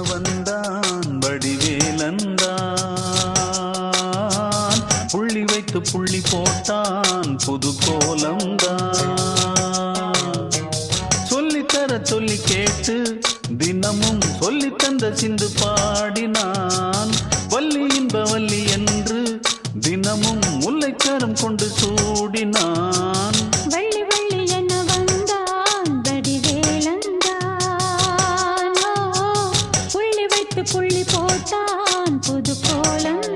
வந்தான் வடிவேலந்தான் புள்ளி வைத்து புள்ளி போட்டான் புது கோலம்தான் சொல்லித்தர சொல்லி கேட்டு தினமும் சொல்லி தந்த சிந்து பாடினான் வள்ளி இன்ப வள்ளி என்று தினமும் முல்லைக்கரம் கொண்டு சூடினான் வள்ளி வள்ளி என வந்தான் வடிவேலந்தான் புள்ளி வைத்து புள்ளி போட்டான் புது கோலம்